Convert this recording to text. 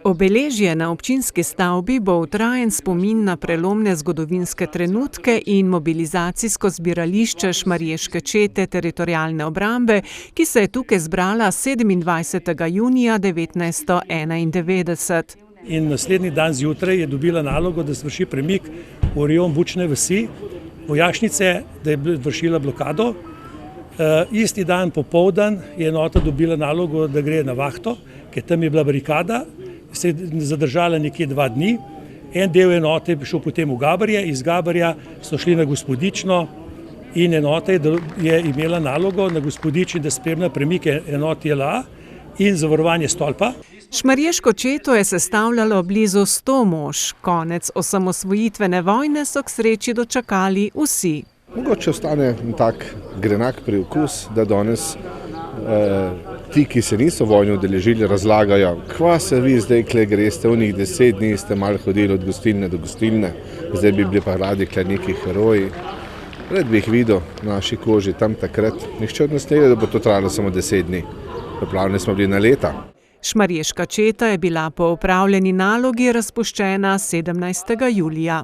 Obeležje na občinski stavbi bo utrajen spomin na prelomne zgodovinske trenutke in mobilizacijsko zbirališče Šmarješke čete teritorialne obrambe, ki se je tukaj zbrala 27. junija 1991. In naslednji dan zjutraj je dobila nalogo, da se vrši premik v Orion Bučne vasi, vojašnice, da je vršila blokado. Isti dan popoldan je enota dobila nalogo, da gre na vahto, ker tam je bila barikada, se je zadržala nekje 2 dni. En del enote je šel potem v Gabarje, iz Gabarja so šli na Gospodično in enota je imela nalogo na Gospodični, da spremlja premike enot JLA in zavarovanje stolpa. Šmarješko četo je sestavljalo blizu 100 mož. Konec osamosvojitvene vojne so k sreči dočakali vsi. Mogoče ostane tak grenak priokus, da danes ti, ki se niso vojne udeležili, razlagajo, kva se vi zdaj kle greste, v njih 10 dni ste malo hodili od gostilne do gostilne, zdaj bi bili pa radi kle neki heroji. Pred bi jih videl na naši koži tam takrat. Nihče od nas ne ve, da bo to trajalo samo 10 dni. Pripravljeni smo bili na leta. Šmarješka četa je bila po opravljeni nalogi razpuščena 17. julija.